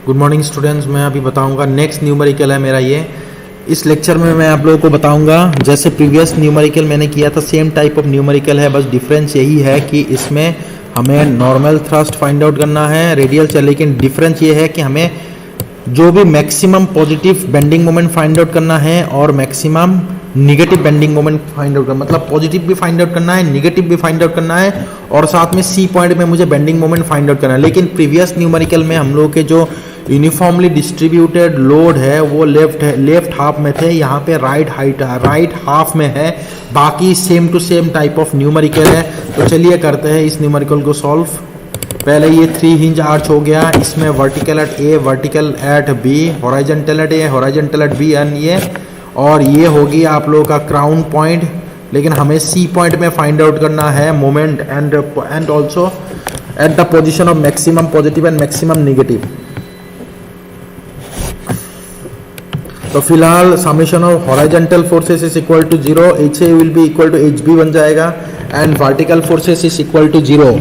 Good morning students. मैं अभी बताऊंगा नेक्स्ट न्यूमेरिकल है मेरा ये। इस लेक्चर में मैं आप लोगों को बताऊंगा जैसे प्रीवियस न्यूमेरिकल मैंने किया था सेम टाइप ऑफ न्यूमेरिकल है, बस डिफरेंस यही है कि इसमें हमें नॉर्मल थ्रस्ट फाइंड आउट करना है, रेडियल से, लेकिन डिफरेंस ये है कि हमें जो भी maximum positive bending moment find out करना है और maximum negative bending moment find out करना, मतलब पॉजिटिव भी फाइंड आउट करना है, निगेटिव भी फाइंड आउट करना है और साथ में सी पॉइंट में मुझे बेंडिंग मोमेंट फाइंड आउट करना है। लेकिन प्रीवियस न्यूमेरिकल में हम लोग के जो यूनिफॉर्मली डिस्ट्रीब्यूटेड लोड है वो लेफ्ट हाफ में थे, यहाँ पे राइट हाफ में है। बाकी same to same type of numerical है। तो चलिए करते हैं इस न्यूमेरिकल को सॉल्व। पहले ये 3 हिंज आर्च हो गया, इसमें vertical at A, vertical at B, horizontal at A, horizontal at B and ये, और ये होगी आप लोगों का क्राउन पॉइंट। लेकिन हमें सी पॉइंट में फाइंड आउट करना है moment and also at the position of maximum positive and maximum negative. तो फिलहाल summation of horizontal forces is equal to 0, H A will be equal to H B बन जाएगा and vertical forces is equal to 0।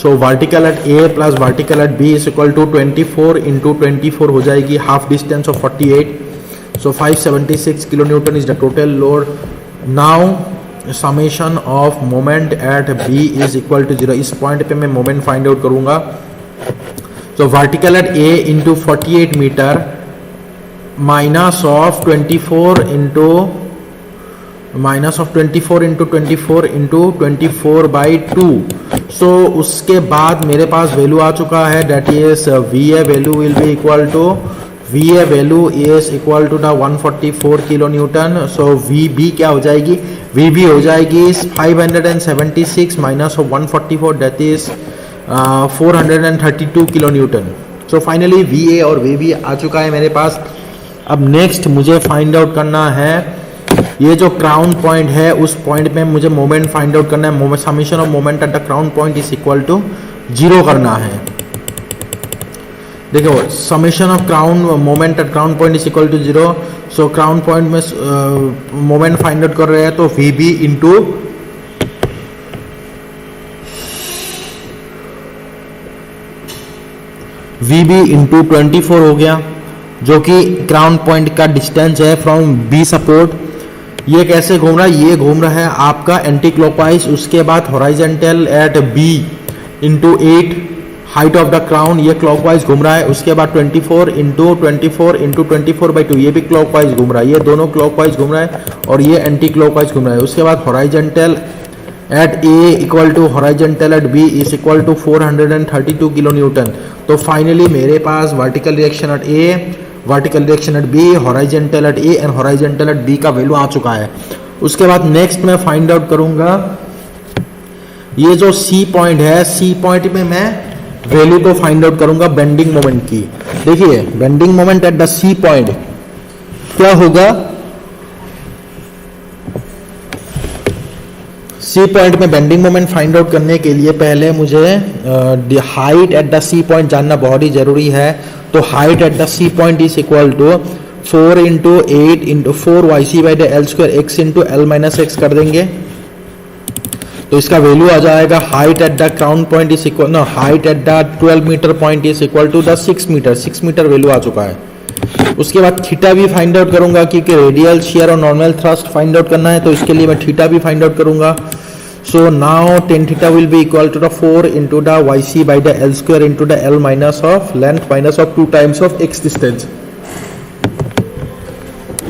So vertical at A plus vertical at B is equal to 24 into 24 हो जाएगी, half distance of 48। So 576 kilo newton is the total load. Now summation of moment at B is equal to 0। इस point पे मैं moment find out करूंगा। So vertical at A into 48 meter minus of 24 into 24 by 2। So उसके बाद मेरे पास value आ चुका है, that is VA value will be equal to VA value is equal to the 144 kilo Newton. So VB क्या हो जाएगी, VB हो जाएगी 576 minus of 144 that is 432 kilo Newton. So finally VA और VB आ चुका है मेरे पास। अब नेक्स्ट मुझे फाइंड आउट करना है ये जो क्राउन पॉइंट है, उस पॉइंट में मुझे मोमेंट फाइंड आउट करना है। Summation of moment at the crown point is equal to 0 करना है। देखो summation of crown moment at crown point is equal to 0। So crown point में मोमेंट फाइंड आउट कर रहे हैं तो VB इंटू VB इंटू 24 हो गया, जो कि क्राउन पॉइंट का डिस्टेंस है फ्रॉम बी सपोर्ट। ये कैसे घूम रहा है, ये घूम रहा है आपका एंटी क्लॉकवाइज। उसके बाद horizontal at B into 8 height of the crown, ये क्लॉकवाइज घूम रहा है। उसके बाद 24 इंटू 24 बाई 2, ये भी क्लॉकवाइज घूम रहा है। ये दोनों क्लॉकवाइज घूम रहा है और ये एंटी क्लॉकवाइज घूम रहा है। उसके बाद horizontal at A equal to horizontal at B is equal to 432 kilo newton. तो फाइनली मेरे पास vertical reaction at A, vertical reaction at B, horizontal at A and horizontal at B का value आ चुका है। उसके बाद नेक्स्ट मैं फाइंड आउट करूंगा ये जो सी पॉइंट है, सी पॉइंट में मैं वैल्यू को फाइंड आउट करूंगा बेंडिंग मोमेंट की। देखिए bending moment at the C point क्या होगा, सी पॉइंट में बेंडिंग मोमेंट फाइंड आउट करने के लिए पहले मुझे height at the C point जानना बहुत ही जरूरी है। तो height at the C point is equal to 4 into 8 into 4 YC by the L square X into L minus X कर देंगे। तो इसका वैल्यू आ जाएगा height at the crown point is equal height at the 12 metre point is equal to the 6 metre value आ चुका है। उसके बाद थीटा भी फाइंड आउट करूंगा क्योंकि रेडियल शियर और नॉर्मल थ्रस्ट फाइंड आउट करना है, तो इसके लिए मैं थीटा भी फाइंड आउट करूंगा। So now tan theta will be equal to the 4 into the YC by the L square into the L minus of length minus of 2 times of X distance.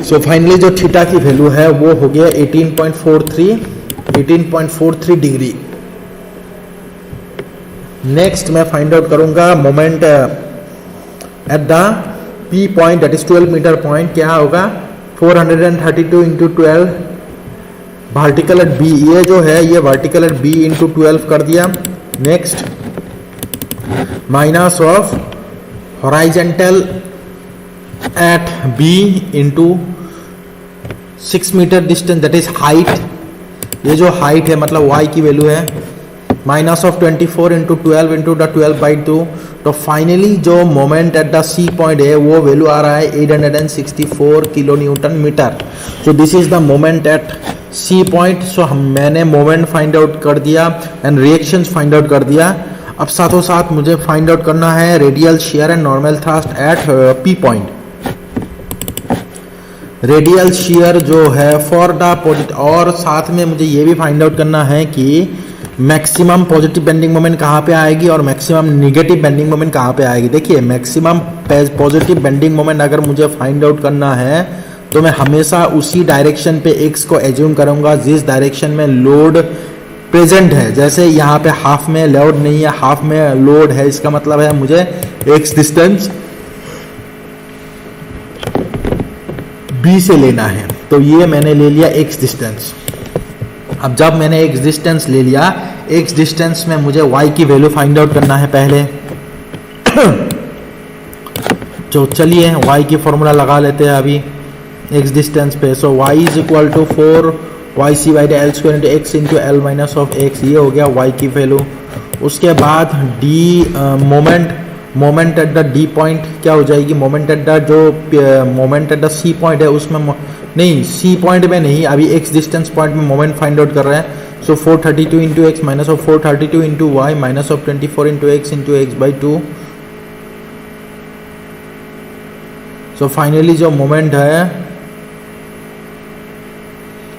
So finally जो theta की value है वो हो गया 18.43 degree. Next मैं find out करूंगा moment at the P point that is 12 metre point. क्या होगा 432 इंटू 12 वर्टिकल एट बी, ये जो है ये वर्टिकल एट बी इंटू 12 कर दिया। Next minus of horizontal at B into 6 metre distance that is height. ये जो हाइट है मतलब y की वैल्यू है minus of 24 into 12 into the 12/2। तो फाइनली जो moment at the C point है वो वैल्यू आ रहा है 864 kilo newton metre. So this is the moment at C point. So मैंने मोमेंट फाइंड आउट कर दिया एंड रिएक्शंस फाइंड आउट कर दिया। अब साथों साथ मुझे फाइंड आउट करना है radial shear and normal thrust at P point. Radial shear जो है फॉर द पॉजिटिव, और साथ में मुझे ये भी फाइंड आउट करना है कि मैक्सिमम पॉजिटिव बेंडिंग मोमेंट कहाँ पे आएगी और मैक्सिमम निगेटिव बेंडिंग मोमेंट कहाँ पे आएगी। देखिए मैक्सिमम पॉजिटिव बेंडिंग मोमेंट अगर मुझे फाइंड आउट करना है तो मैं हमेशा उसी डायरेक्शन पे एक्स को एज्यूम करूंगा जिस डायरेक्शन में लोड प्रेजेंट है। जैसे यहाँ पे हाफ में लोड नहीं है, हाफ में लोड है, इसका मतलब है मुझे एक्स डिस्टेंस बी से लेना है। तो ये मैंने ले लिया एक्स डिस्टेंस। अब जब मैंने एक्स डिस्टेंस ले लिया, एक्स डिस्टेंस में मुझे वाई की वैल्यू फाइंड आउट करना है पहले। तो चलिए वाई की फॉर्मूला लगा लेते हैं अभी एक्स डिस्टेंस पे। So y is equal to 4 y C by L square into x into L minus of x. ये हो गया वाई की वैल्यू। उसके बाद D moment at the D point क्या हो जाएगी, मोमेंट एट द जो moment at the C point है उसमें नहीं, सी पॉइंट में नहीं, अभी एक्स डिस्टेंस पॉइंट में मोमेंट फाइंड आउट कर रहे हैं। So 432 into x minus of 432 into Y minus of 24 into X by 2। So finally जो मोमेंट है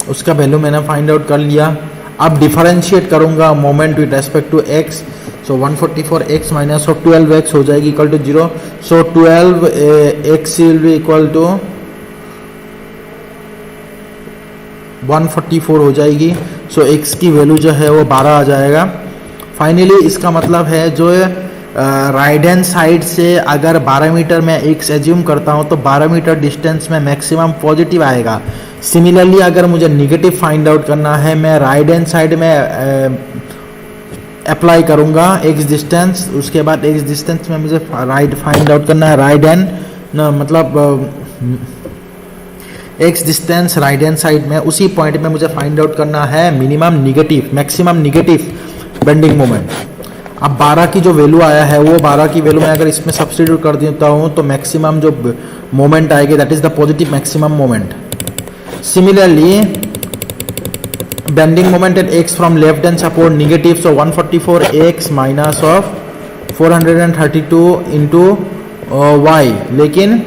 उसका वैल्यू मैंने फाइंड आउट कर लिया। अब डिफरेंशिएट करूंगा moment with respect to X. So 144 X minus of 12 X हो जाएगी equal to 0। So 12 X will be equal to 144 हो जाएगी। सो एक्स की वैल्यू जो है वो 12 आ जाएगा। फाइनली इसका मतलब है जो राइट हैंड साइड से अगर 12 मीटर में एक्स एज्यूम करता हूं तो 12 मीटर डिस्टेंस में मैक्सिमम पॉजिटिव आएगा। सिमिलरली अगर मुझे निगेटिव फाइंड आउट करना है, मैं राइट हैंड साइड में अप्लाई करूंगा एक्स डिस्टेंस। उसके बाद एक्स डिस्टेंस में मुझे राइट फाइंड आउट करना है राइट हैंड मतलब x distance right hand side में, उसी पॉइंट में मुझे फाइंड आउट करना है minimum negative maximum negative bending moment. अब 12 की जो वैल्यू आया है वो 12 की वैल्यू मैं अगर इसमें सब्स्टिट्यूट कर देता हूँ तो मैक्सिमम जो मोमेंट आएगी that is the positive maximum moment. Similarly bending moment at X from left hand support negative. So 144 X minus of 432 into Y, लेकिन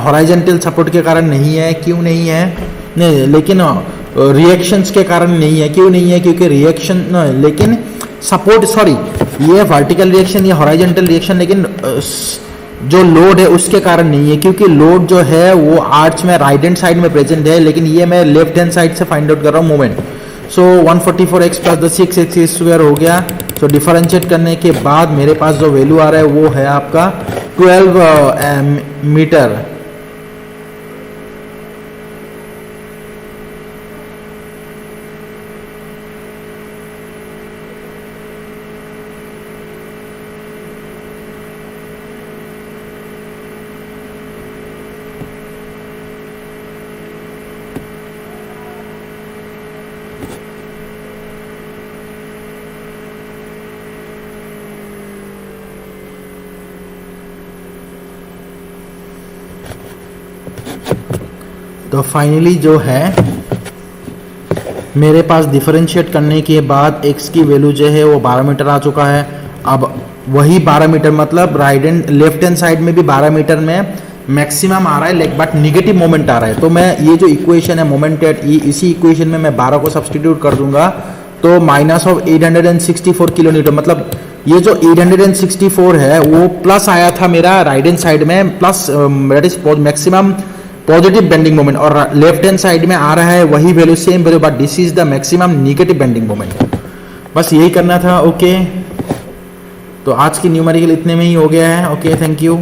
हॉराइजेंटल सपोर्ट के कारण नहीं है। क्यों नहीं है? नहीं, लेकिन रिएक्शंस के कारण नहीं है। क्यों नहीं है? क्योंकि रिएक्शन लेकिन सपोर्ट सॉरी ये वर्टिकल रिएक्शन या हॉराइजेंटल रिएक्शन लेकिन जो लोड है उसके कारण नहीं है, क्योंकि लोड जो है वो आर्च में राइट हैंड साइड में प्रेजेंट है, लेकिन ये मैं लेफ्ट हैंड साइड से फाइंड आउट कर रहा हूँ moment. So 144 x plus the 6 x square हो गया। सो डिफरेंशिएट करने के बाद मेरे पास जो वैल्यू आ रहा है वो है आपका 12 मीटर। तो फाइनली जो है मेरे पास डिफरेंशिएट करने के बाद x की वैल्यू जो है वो 12 मीटर आ चुका है। अब वही 12 मीटर मतलब right hand left hand side में भी 12 मीटर में मैक्सिमम आ रहा है बट निगेटिव मोमेंट आ रहा है। तो मैं ये जो इक्वेशन है मोमेंट एट ई, इसी इक्वेशन में मैं 12 को सब्सटीट्यूट कर दूंगा तो माइनस ऑफ 864 किलो न्यूटन, मतलब ये जो 864 है वो प्लस आया था मेरा राइट हैंड साइड में, plus that is maximum positive bending moment, और लेफ्ट हैंड साइड में आ रहा है वही value same value but this is the maximum negative bending moment. बस यही करना था। ओके, तो आज की न्यूमेरिकल इतने में ही हो गया है। Okay, thank you.